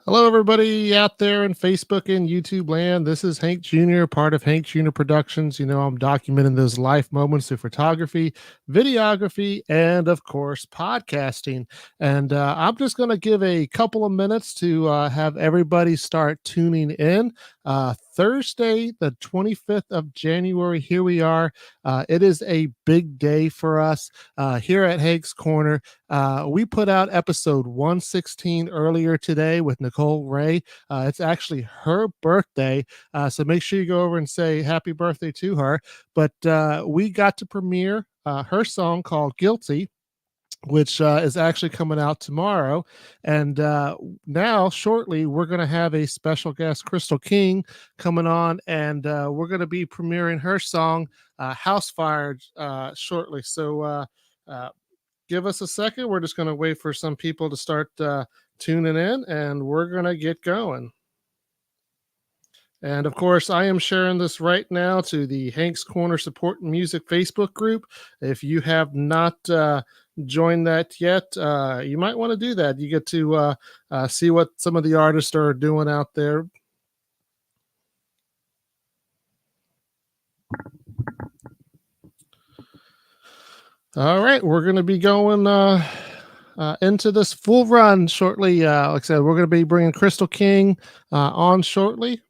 Hello, everybody out there in Facebook and YouTube land. This is Hank Jr., part of Hank Jr. Productions. I'm documenting those life moments through photography, videography, and of course, podcasting. And I'm just going to give a couple of minutes to have everybody start tuning in. Thursday, the 25th of January, here we are. It is a big day for us here at Hank's Corner. We put out episode 116 earlier today with Nicole Ray. It's actually her birthday. So make sure you go over and say happy birthday to her. But we got to premiere her song called Guilty, which is actually coming out tomorrow. And now, shortly, we're going to have a special guest, Krystal King, coming on, and we're going to be premiering her song, House Fire, shortly. So, uh, give us a second. We're just going to wait for some people to start tuning in, and we're going to get going. And of course, I am sharing this right now to the Hank's Corner Support and Music Facebook group. If you have not joined that yet, you might want to do that. You get to see what some of the artists are doing out there. All right, we're going to be going into this full run shortly. Like I said, we're going to be bringing Krystal King on shortly.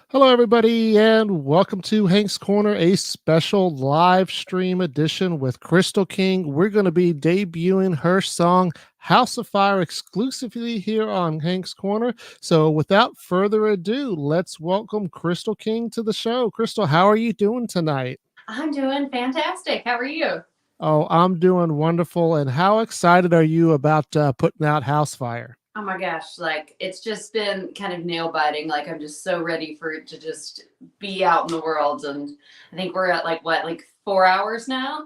Hello, everybody, and welcome to Hank's Corner, a special live stream edition with Krystal King. We're going to be debuting her song House of Fire exclusively here on Hank's Corner. So, without further ado, let's welcome Krystal King to the show. Krystal, how are you doing tonight? I'm doing fantastic. How are you? Oh, I'm doing wonderful. And how excited are you about putting out House Fire? Oh my gosh, like it's just been kind of nail biting. Like I'm just so ready for it to just be out in the world. And I think we're at like 4 hours now?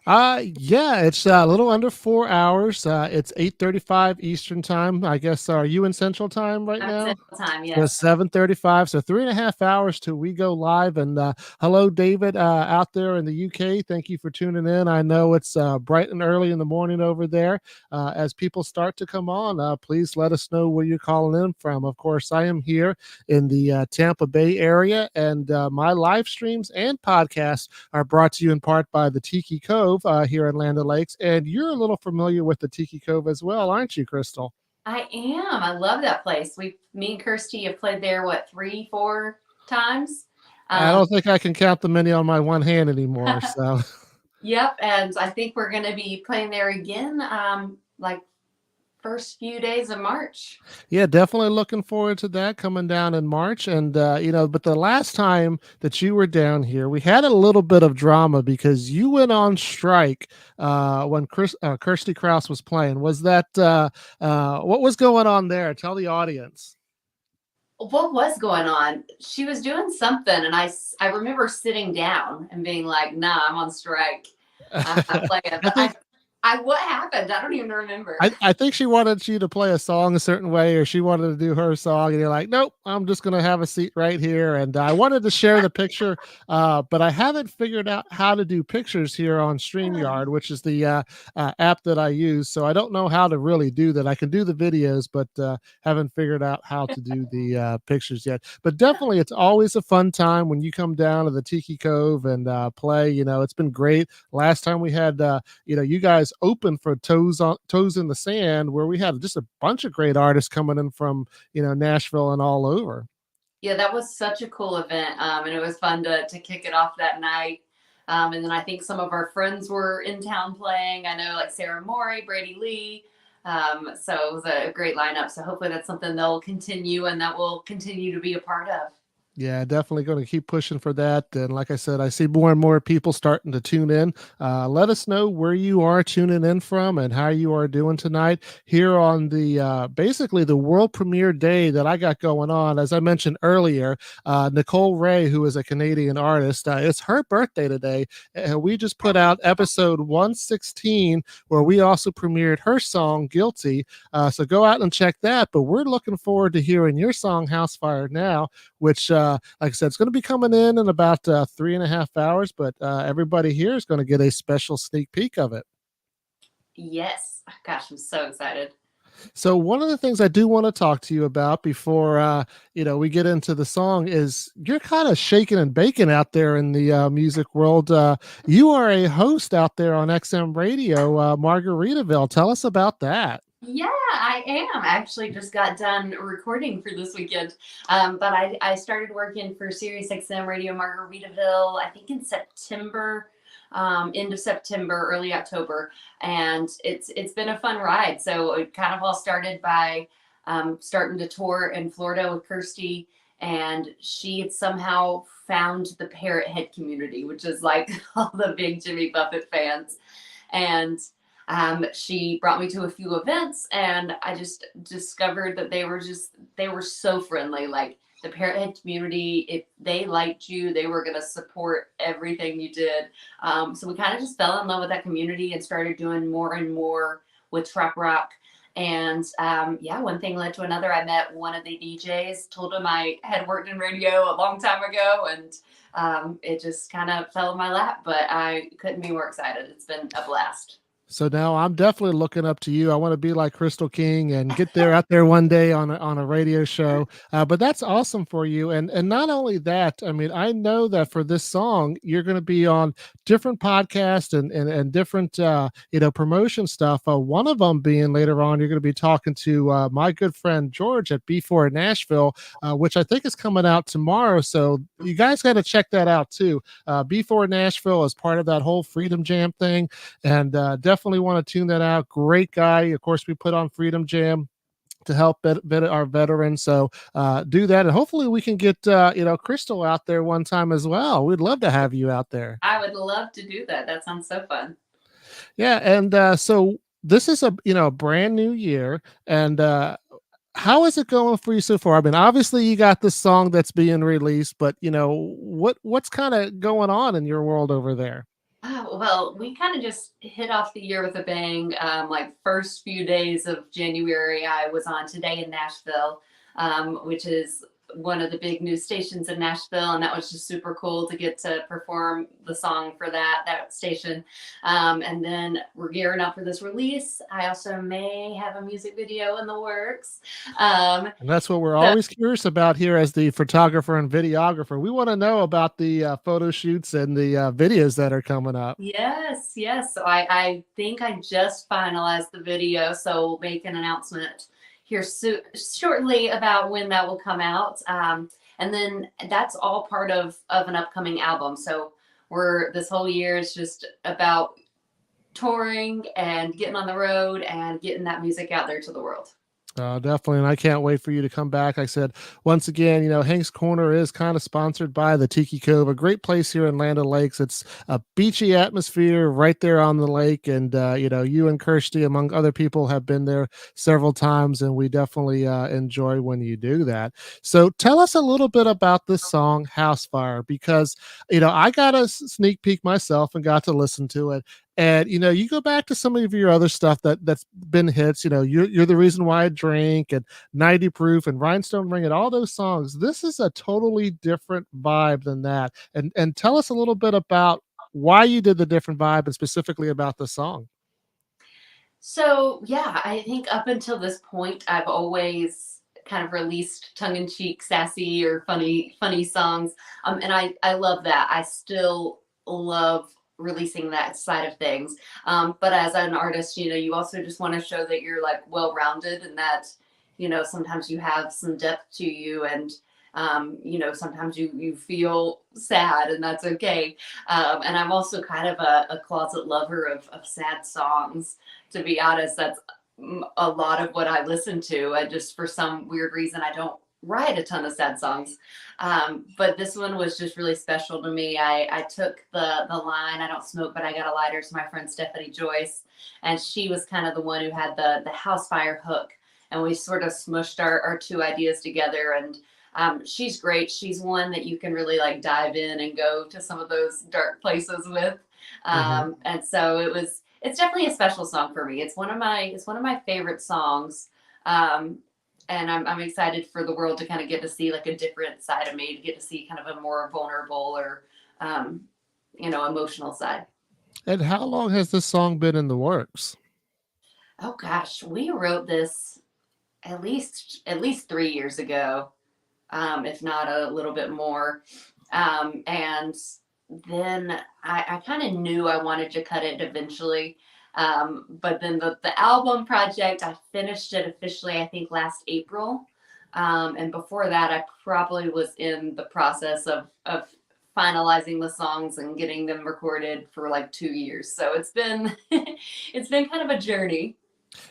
Yeah, it's a little under 4 hours. It's 8:35 Eastern time. I guess are you in Central Time right I'm now? Central Time, So yes. 7:35, so 3.5 hours till we go live. And hello, David, out there in the UK. Thank you for tuning in. I know it's bright and early in the morning over there. As people start to come on, please let us know where you're calling in from. Of course, I am here in the Tampa Bay area, and my live streams and podcasts are brought to you in part by the Tiki Cove here in Land O'Lakes. And you're a little familiar with the Tiki Cove as well, aren't you, Krystal? I am. I love that place. Me and Kirsty have played there, what, 3, 4 times? I Um, don't think I can count the many on my one hand anymore. So yep. And I think we're going to be playing there again, like first few days of March. yeah, definitely looking forward to that coming down in March. And but the last time that you were down here, we had a little bit of drama because you went on strike when Kirsty Kraus was playing. Was that what was going on there? Tell the audience. What was going on? She was doing something, and I remember sitting down and being like, "Nah, I'm on strike. I'm not playing." I But think what happened? I don't even remember. I think she wanted you to play a song a certain way, or she wanted to do her song, and you're like, nope, I'm just gonna have a seat right here. And I wanted to share the picture, but I haven't figured out how to do pictures here on StreamYard, which is the app that I use. So I don't know how to really do that. I can do the videos, but haven't figured out how to do the pictures yet. But definitely, it's always a fun time when you come down to the Tiki Cove and play. It's been great. Last time we had you guys open for toes in the sand, where we had just a bunch of great artists coming in from Nashville and all over. Yeah, that was such a cool event, and it was fun to kick it off that night. And then I think some of our friends were in town playing. I know like Sarah Morey, Brady Lee. So it was a great lineup. So hopefully that's something they'll continue and that we'll continue to be a part of. Yeah, definitely going to keep pushing for that. And like I said, I see more and more people starting to tune in. Let us know where you are tuning in from and how you are doing tonight here on the basically the world premiere day that I got going on. As I mentioned earlier, Nicole Ray, who is a Canadian artist, it's her birthday today. And we just put out episode 116, where we also premiered her song, Guilty. So go out and check that. But we're looking forward to hearing your song, House Fire Now, which, like I said, it's going to be coming in about 3.5 hours. But everybody here is going to get a special sneak peek of it. Yes. Gosh, I'm so excited. So one of the things I do want to talk to you about before we get into the song is you're kind of shaking and baking out there in the music world. You are a host out there on XM Radio, Margaritaville. Tell us about that. Yeah, I am. I actually just got done recording for this weekend. But I started working for Sirius XM Radio Margaritaville, I think in September, end of September, early October. And it's been a fun ride. So it kind of all started by starting to tour in Florida with Kirsty. And she had somehow found the Parrot Head community, which is like all the big Jimmy Buffett fans. And she brought me to a few events, and I just discovered that they were so friendly. Like the Parrot Head community, if they liked you, they were going to support everything you did. So we kind of just fell in love with that community and started doing more and more with Trap Rock. And yeah, one thing led to another. I met one of the DJs, told him I had worked in radio a long time ago, and it just kind of fell in my lap. But I couldn't be more excited. It's been a blast. So now I'm definitely looking up to you. I want to be like Krystal King and get there out there one day on a radio show. But that's awesome for you. And not only that, I mean, I know that for this song, you're going to be on different podcasts and different promotion stuff. One of them being later on, you're going to be talking to my good friend George at B4 in Nashville, which I think is coming out tomorrow. So you guys got to check that out too. B4 Nashville is part of that whole Freedom Jam thing, and definitely want to tune that out. Great guy. Of course, we put on Freedom Jam to help our veterans. So do that, and hopefully we can get Krystal out there one time as well. We'd love to have you out there. I would love to do that. That sounds so fun. Yeah, and so this is a brand new year, and how is it going for you so far? I mean, obviously you got this song that's being released, but what's kind of going on in your world over there? Oh, well, we kind of just hit off the year with a bang. Like first few days of January, I was on Today in Nashville, which is one of the big news stations in Nashville, and that was just super cool to get to perform the song for that station. And then we're gearing up for this release. I also may have a music video in the works. Um, And that's what we're so always curious about here as the photographer and videographer. We want to know about the photo shoots and the videos that are coming up. yes, yes. So I think I just finalized the video, so we'll make an announcement here shortly about when that will come out. And then that's all part of an upcoming album. So we're this whole year is just about touring and getting on the road and getting that music out there to the world. Definitely, and I can't wait for you to come back. I said once again, Hank's Corner is kind of sponsored by the Tiki Cove, a great place here in Land O'Lakes. It's a beachy atmosphere right there on the lake, and you and Kirsty, among other people, have been there several times, and we definitely enjoy when you do that. So, tell us a little bit about this song "House Fire," because I got a sneak peek myself and got to listen to it. And you go back to some of your other stuff that's been hits. You're the reason why I drink and 90 proof and Rhinestone Ring and all those songs. This is a totally different vibe than that. And tell us a little bit about why you did the different vibe and specifically about the song. So yeah, I think up until this point, I've always kind of released tongue-in-cheek, sassy or funny songs, and I love that. I still love releasing that side of things. But as an artist, you also just want to show that you're like well-rounded and that sometimes you have some depth to you, and sometimes you feel sad, and that's okay. And I'm also kind of a closet lover of sad songs, to be honest. That's a lot of what I listen to. I just, for some weird reason, I don't write a ton of sad songs. But this one was just really special to me. I took the line, I don't smoke, but I got a lighter, to my friend Stephanie Joyce. And she was kind of the one who had the house fire hook. And we sort of smushed our two ideas together. And she's great. She's one that you can really like dive in and go to some of those dark places with. Hmm. And so it's definitely a special song for me. It's one of my favorite songs. Um, and I'm excited for the world to kind of get to see like a different side of me, to get to see kind of a more vulnerable or um, emotional side. And how long has this song been in the works? Oh gosh, we wrote this at least 3 years ago, if not a little bit more. And then I kind of knew I wanted to cut it eventually. But then the album project, I finished it officially, I think, last April. And before that, I probably was in the process of finalizing the songs and getting them recorded for like 2 years. So it's been it's been kind of a journey.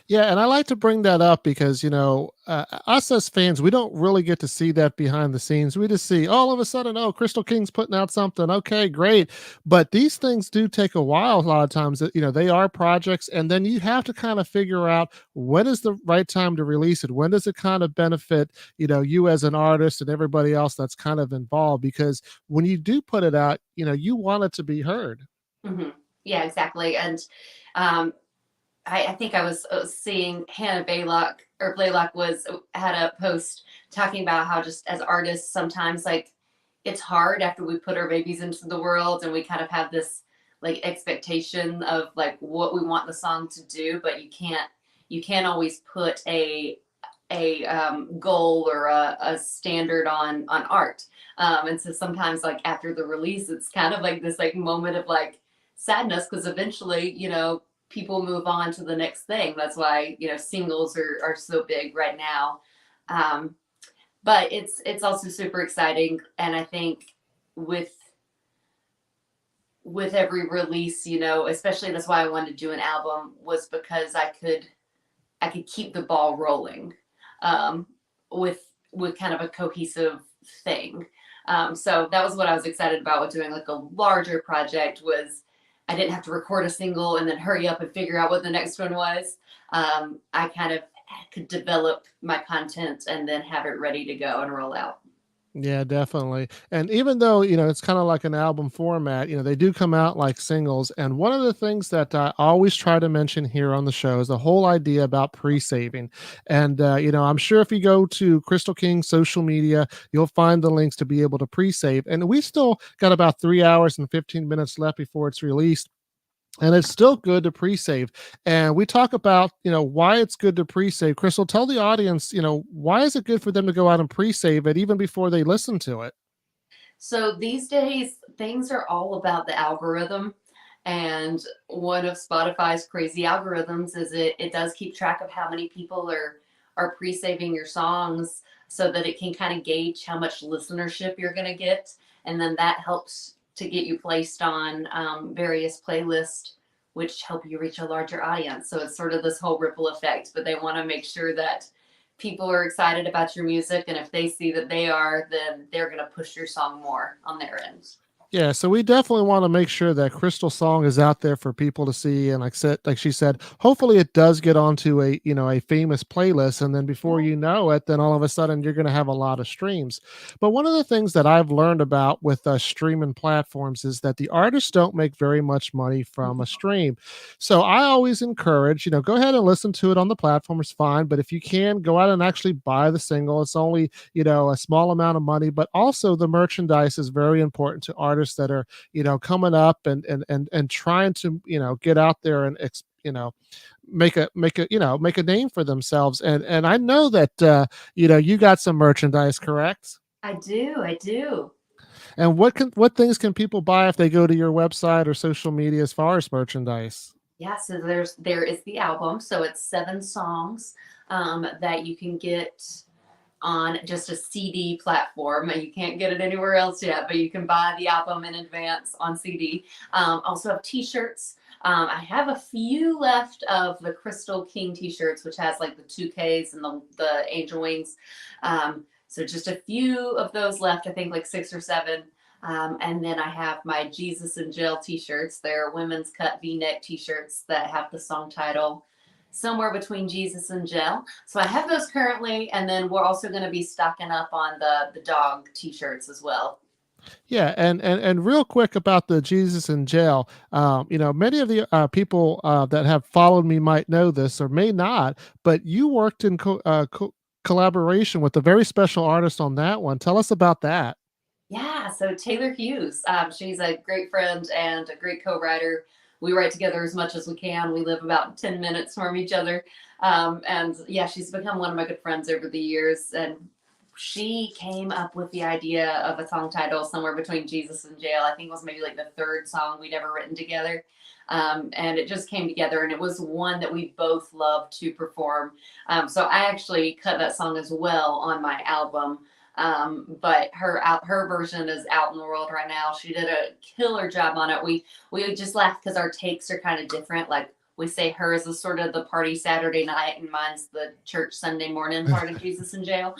Yeah, and I like to bring that up because, us as fans, we don't really get to see that behind the scenes. We just see all of a sudden, oh, Crystal King's putting out something. Okay, great. But these things do take a while a lot of times. They are projects, and then you have to kind of figure out when is the right time to release it. When does it kind of benefit, you as an artist and everybody else that's kind of involved? Because when you do put it out, you want it to be heard. Hmm. Yeah, exactly. And um, I think I was seeing Hannah Baylock or Blaylock was had a post talking about how just as artists sometimes like it's hard after we put our babies into the world and we kind of have this like expectation of like what we want the song to do, but you can't always put a goal or a standard on art. And so sometimes like after the release, it's kind of like this like moment of like sadness because eventually, people move on to the next thing. That's why, singles are so big right now. Um, but it's also super exciting. And I think with with every release, especially that's why I wanted to do an album was because I could keep the ball rolling um, with kind of a cohesive thing. So that was what I was excited about with doing like a larger project was I didn't have to record a single and then hurry up and figure out what the next one was. I kind of could develop my content and then have it ready to go and roll out. Yeah, definitely. And even though, it's kind of like an album format, they do come out like singles. And one of the things that I always try to mention here on the show is the whole idea about pre saving. And, I'm sure if you go to Crystal King's social media, you'll find the links to be able to pre save. And we still got about 3 hours and 15 minutes left before it's released, and it's still good to pre-save. And we talk about, why it's good to pre-save. Crystal, tell the audience, why is it good for them to go out and pre-save it even before they listen to it? So these days, things are all about the algorithm. And one of Spotify's crazy algorithms is it does keep track of how many people are pre-saving your songs so that it can kind of gauge how much listenership you're going to get. And then that helps to get you placed on various playlists, which help you reach a larger audience. So it's sort of this whole ripple effect, but they want to make sure that people are excited about your music, and if they see that they are, then they're going to push your song more on their end. Yeah, so we definitely want to make sure that Crystal Song is out there for people to see. And like she said, hopefully it does get onto a famous playlist. And then before you know it, then all of a sudden you're going to have a lot of streams. But one of the things that I've learned about with streaming platforms is that the artists don't make very much money from a stream. So I always encourage, go ahead and listen to it on the platform. It's fine. But if you can, go out and actually buy the single. It's only, a small amount of money, but also the merchandise is very important to artists that are, coming up and trying to, get out there and make a name for themselves. And I know that you got some merchandise, correct? I do. And what things can people buy if they go to your website or social media as far as merchandise? Yeah, so there is the album. So it's 7 songs that you can get on just a CD platform. And you can't get it anywhere else yet, but you can buy the album in advance on CD. Also have T-shirts. I have a few left of the Krystal King T-shirts, which has like the 2Ks and the angel wings. So just a few of those left, I think like 6 or 7. And then I have my Jesus and Jill t-shirts. They're women's cut v-neck t-shirts that have the song title Somewhere Between Jesus and Jill. So I have those currently, and then we're also going to be stocking up on the dog t-shirts as well. Yeah, and real quick about the Jesus in jail. Many of the people that have followed me might know this or may not, but you worked in collaboration with a very special artist on that one. Tell us about that. Yeah, so Taylor Hughes, she's a great friend and a great co-writer. We write together as much as we can. We live about 10 minutes from each other. And yeah, she's become one of my good friends over the years. And she came up with the idea of a song title, Somewhere Between Jesus and Jail. I think it was maybe like the third song we'd ever written together. And it just came together, and it was one that we both loved to perform. So I actually cut that song as well on my album. But her version is out in the world right now. She did a killer job on it. We just laugh because our takes are kind of different. Like, we say hers is sort of the party Saturday night, and mine's the church Sunday morning part of Jesus in Jail.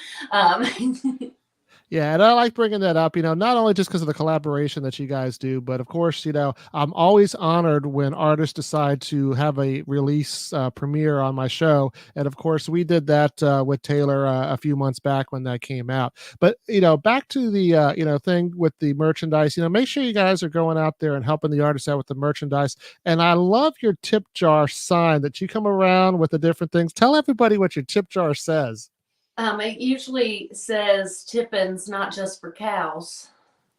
Yeah, and I like bringing that up, not only just because of the collaboration that you guys do, but of course, I'm always honored when artists decide to have a release premiere on my show. And of course, we did that with Taylor a few months back when that came out. But, back to the, thing with the merchandise, make sure you guys are going out there and helping the artists out with the merchandise. And I love your tip jar sign that you come around with the different things. Tell everybody what your tip jar says. It usually says tippins, not just for cows.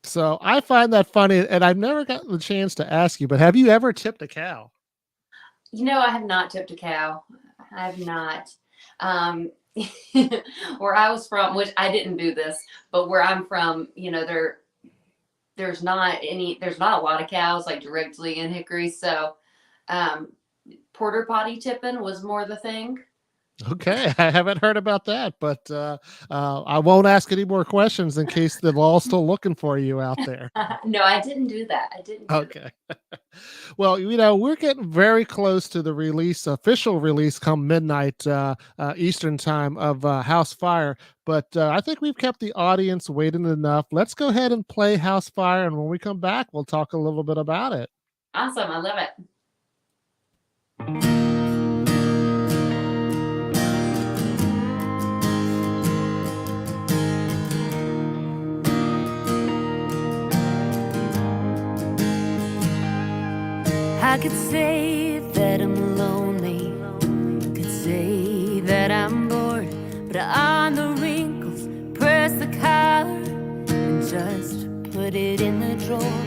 So I find that funny, and I've never gotten the chance to ask you, but have you ever tipped a cow? I have not tipped a cow. I have not. Um, where I was from, which I didn't do this, but where I'm from, there's not a lot of cows like directly in Hickory. So porter potty tipping was more the thing. Okay, I haven't heard about that, but I won't ask any more questions in case the law's still looking for you out there. No, I didn't do that. I didn't. Okay. Well, we're getting very close to the official release come midnight Eastern time of House Fire, but I think we've kept the audience waiting enough. Let's go ahead and play House Fire, and when we come back, we'll talk a little bit about it. Awesome. I love it. I could say that I'm lonely, could say that I'm bored, but on the wrinkles, press the collar and just put it in the drawer.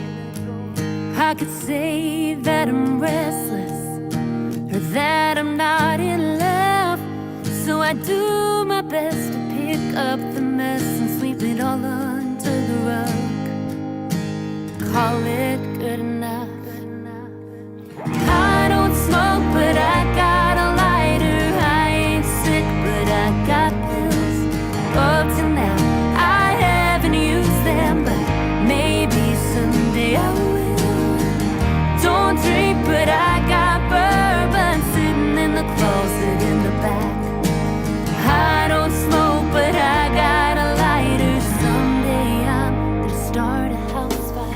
I could say that I'm restless, or that I'm not in love, so I do my best to pick up the mess and sweep it all under the rug. Call it good enough. I don't smoke, but I got a lighter. I ain't sick, but I got pills. Up till now, I haven't used them, but maybe someday I will. Don't drink, but I got bourbon sitting in the closet in the back. I don't smoke, but I got a lighter. Someday I'm gonna start a house fire.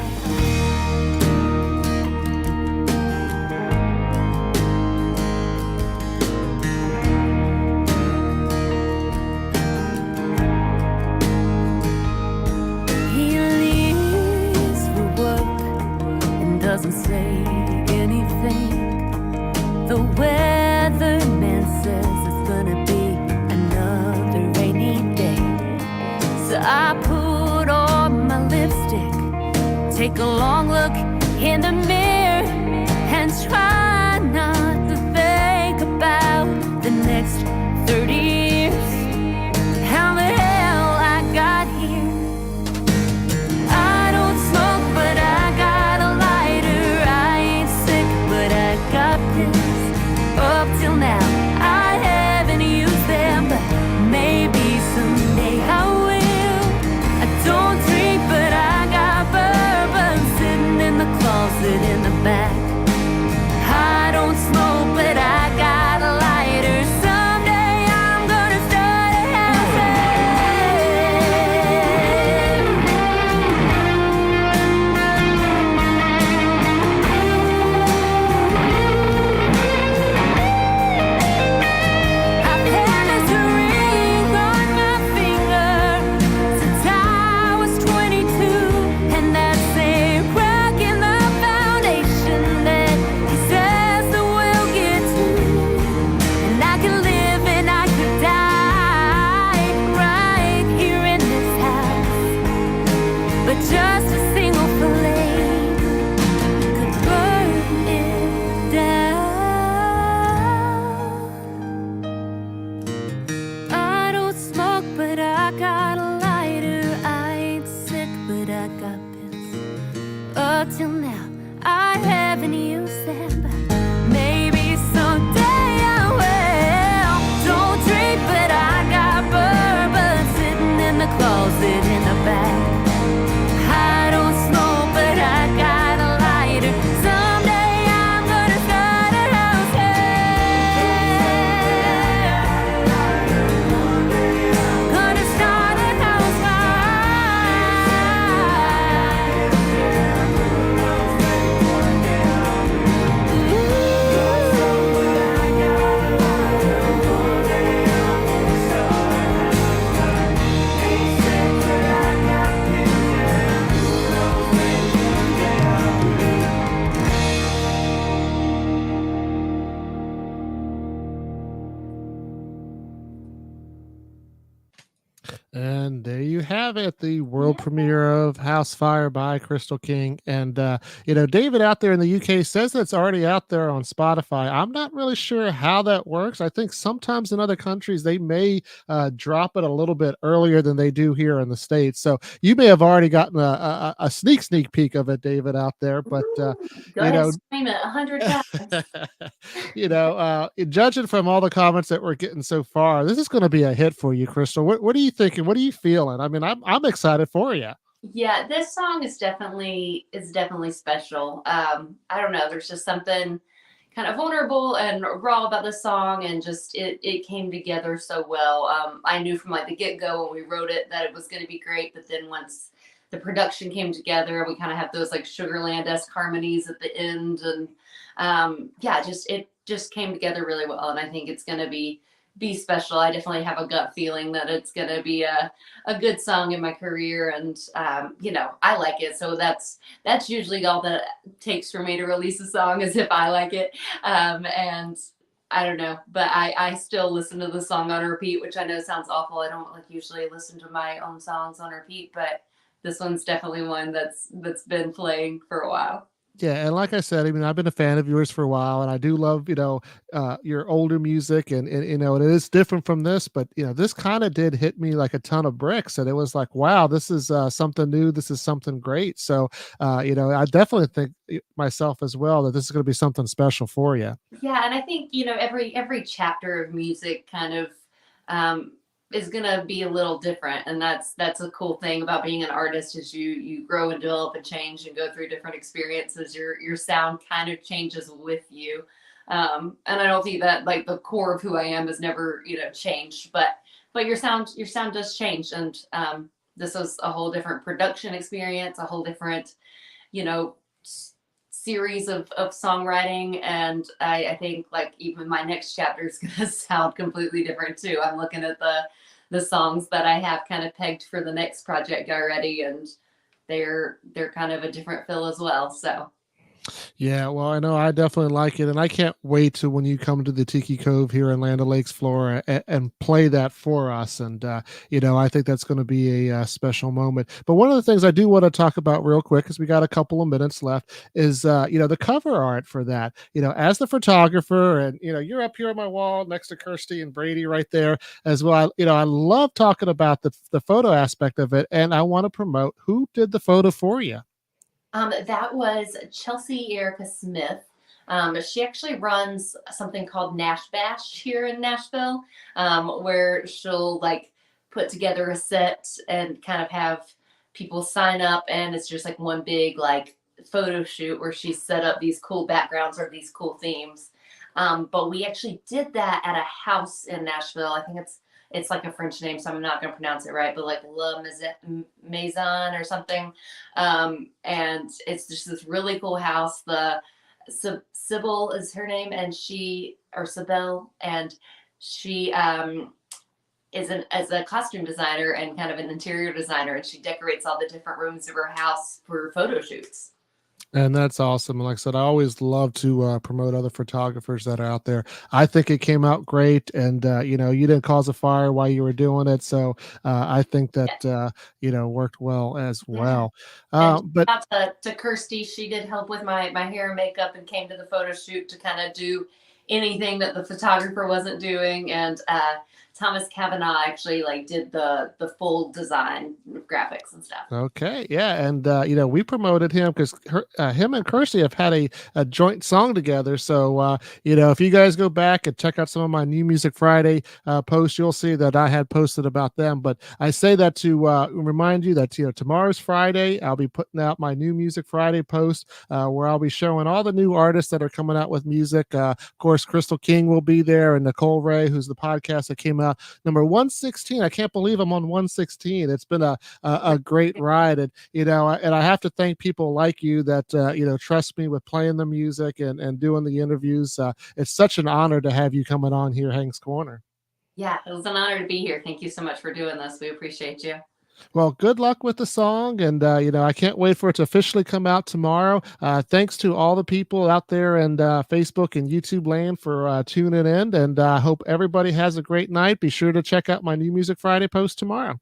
Doesn't say anything. The weatherman says it's gonna be another rainy day. So I put on my lipstick, take a long look in the mirror, and try not to think about the next 30 years. How the hell I got here. I don't smoke, but I got a lighter. I ain't sick, but I got pills. Up till now, I haven't used them, but maybe someday I will. I don't drink, but I got bourbon sitting in the closet in the back. till now I haven't used them, but maybe someday I will. Don't drink, but I got bourbon sitting in the closet in the back. I don't smoke, but I got a lighter. Someday I'm gonna start a house fire. Gonna start a house And there you have it, the world premiere of House Fire by Krystal King. And, David out there in the UK says that's already out there on Spotify. I'm not really sure how that works. I think sometimes in other countries they may drop it a little bit earlier than they do here in the States. So you may have already gotten a sneak peek of it, David, out there. But, Go you ahead know, and scream it 100 times. judging from all the comments that we're getting so far, this is going to be a hit for you, Krystal. What are you thinking? What are you feeling? I mean, I'm excited for you. Yeah, this song is definitely special. I don't know. There's just something kind of vulnerable and raw about this song, and just it came together so well. I knew from like the get go when we wrote it that it was going to be great, but then once the production came together, we kind of have those like Sugarland-esque harmonies at the end, and yeah, just it just came together really well, and I think it's going to be special. I definitely have a gut feeling that it's going to be a good song in my career, and I like it, so that's usually all that it takes for me to release a song, is if I like it. And I don't know, but I still listen to the song on repeat, which I know sounds awful. I don't like usually listen to my own songs on repeat, but this one's definitely one that's been playing for a while. Yeah, and like I said, I mean, I've been a fan of yours for a while, and I do love, your older music, and it is different from this, but this kind of did hit me like a ton of bricks, and it was like, wow, this is something new, this is something great. So, I definitely think myself as well that this is going to be something special for you. Yeah, and I think every chapter of music kind of um, is gonna be a little different, and that's a cool thing about being an artist, is you grow and develop and change and go through different experiences. Your sound kind of changes with you, and I don't think that like the core of who I am has never changed, but your sound does change, and this was a whole different production experience, a whole different you know series of songwriting, and I think like even my next chapter is going to sound completely different too. I'm looking at the songs that I have kind of pegged for the next project already, and they're kind of a different feel as well, so Yeah, well, I know I definitely like it, and I can't wait to when you come to the Tiki Cove here in Land O'Lakes, Florida, and play that for us. And I think that's going to be a special moment. But one of the things I do want to talk about real quick, because we got a couple of minutes left, is the cover art for that. As the photographer, and you're up here on my wall next to Kirsty and Brady right there as well. I love talking about the photo aspect of it, and I want to promote who did the photo for you. That was Chelsea Erica Smith. She actually runs something called Nash Bash here in Nashville, where she'll like put together a set and kind of have people sign up, and it's just like one big like photo shoot where she set up these cool backgrounds or these cool themes. But we actually did that at a house in Nashville. I think it's like a French name, so I'm not going to pronounce it right, but like Maison or something. And it's just this really cool house. The Sybil is her name, and Sibel, and she as a costume designer and kind of an interior designer, and she decorates all the different rooms of her house for photo shoots. And that's awesome. And like I said, I always love to promote other photographers that are out there. I think it came out great, and you didn't cause a fire while you were doing it, so I think Yeah. that worked well as Yeah. well. And But shout out to Kirsty. She did help with my hair and makeup and came to the photo shoot to kind of do anything that the photographer wasn't doing. And Thomas Kavanaugh actually like did the full design graphics and stuff. Okay, yeah, and we promoted him because him and Kirsty have had a joint song together. So if you guys go back and check out some of my New Music Friday posts, you'll see that I had posted about them. But I say that to remind you that tomorrow's Friday. I'll be putting out my New Music Friday post where I'll be showing all the new artists that are coming out with music. Of course, Krystal King will be there, and Nicole Ray, who's the podcast that came out number 116. I can't believe I'm on 116. It's been a great ride, and and I have to thank people like you that trust me with playing the music and doing the interviews. It's such an honor to have you coming on here, Hank's Corner. Yeah, it was an honor to be here. Thank you so much for doing this. We appreciate you. Well, good luck with the song, and I can't wait for it to officially come out tomorrow. Thanks to all the people out there and Facebook and YouTube land for tuning in, and I hope everybody has a great night. Be sure to check out my New Music Friday post tomorrow.